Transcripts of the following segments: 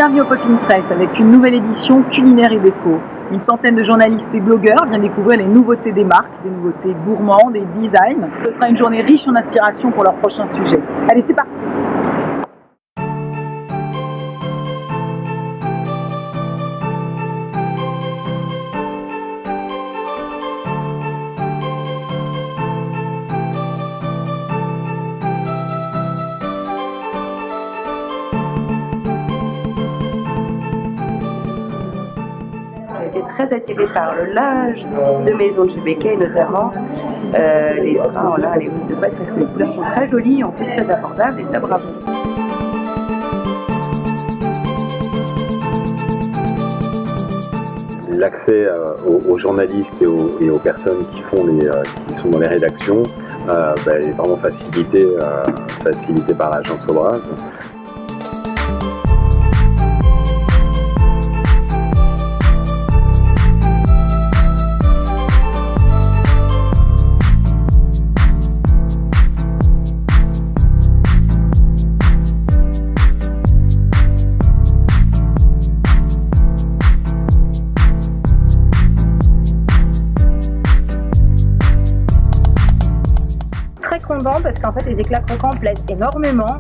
Bienvenue au Popping Press avec une nouvelle édition culinaire et déco. Une centaine de journalistes et blogueurs viennent découvrir les nouveautés des marques, des nouveautés gourmandes, des designs. Ce sera une journée riche en inspiration pour leur prochain sujet. Allez, c'est parti! J'ai été très attirée par le linge de maison de chez Becquet, notamment les draps en lin, les housses de paille, parce que les couleurs sont très jolies, en plus très abordables, et ça, bravo. L'accès aux journalistes et aux personnes qui sont dans les rédactions est vraiment facilité par l'agence Aubrac. Très content parce qu'en fait les éclats croquants plaisent énormément.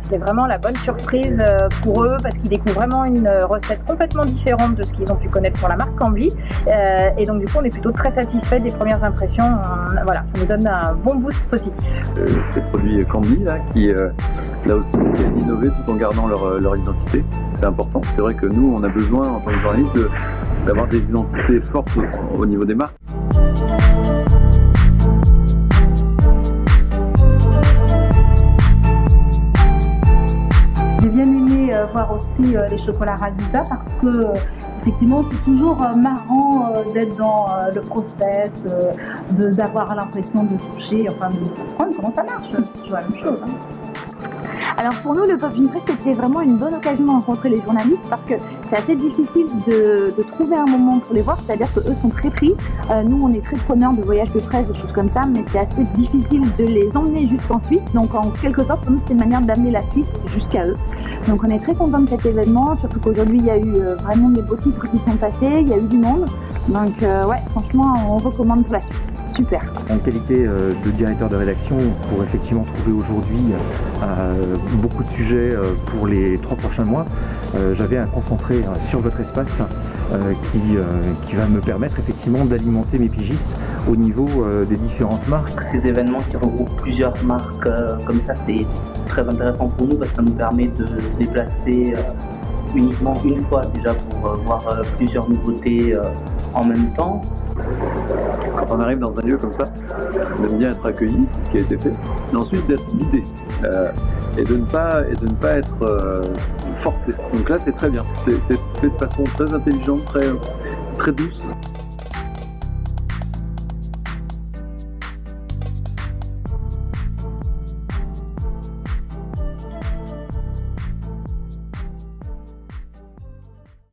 C'est vraiment la bonne surprise pour eux parce qu'ils découvrent vraiment une recette complètement différente de ce qu'ils ont pu connaître pour la marque Cambly. Et donc du coup on est plutôt très satisfait des premières impressions. Voilà, ça nous donne un bon boost positif. Ces produits Cambly là qui là aussi viennent innover tout en gardant leur identité, c'est important. C'est vrai que nous on a besoin en tant que journaliste d'avoir des identités fortes au niveau des marques. J'ai bien aimé voir aussi les chocolats Radisa parce que effectivement c'est toujours marrant d'être dans le process, d'avoir l'impression de toucher, enfin de comprendre comment ça marche. C'est toujours la même chose. Alors pour nous, le Popping Press, c'était vraiment une bonne occasion de rencontrer les journalistes parce que c'est assez difficile de trouver un moment pour les voir, c'est-à-dire qu'eux sont très pris. Nous, on est très preneurs de voyages de presse, des choses comme ça, mais c'est assez difficile de les emmener jusqu'en Suisse. Donc en quelque sorte, pour nous, c'est une manière d'amener la Suisse jusqu'à eux. Donc on est très contents de cet événement, surtout qu'aujourd'hui, il y a eu vraiment des beaux titres qui sont passés, il y a eu du monde. Donc ouais, franchement, on recommande pour la Suisse. Super. En qualité de directeur de rédaction, pour effectivement trouver aujourd'hui beaucoup de sujets pour les 3 prochains mois, j'avais un concentré sur votre espace qui va me permettre effectivement d'alimenter mes pigistes au niveau des différentes marques. Ces événements qui regroupent plusieurs marques comme ça, c'est très intéressant pour nous parce que ça nous permet de se déplacer uniquement une fois déjà pour voir plusieurs nouveautés en même temps. Quand on arrive dans un lieu comme ça, on aime bien être accueilli, ce qui a été fait, mais ensuite d'être guidé et de ne pas être forcé. Donc là c'est très bien, c'est fait de façon très intelligente, très douce.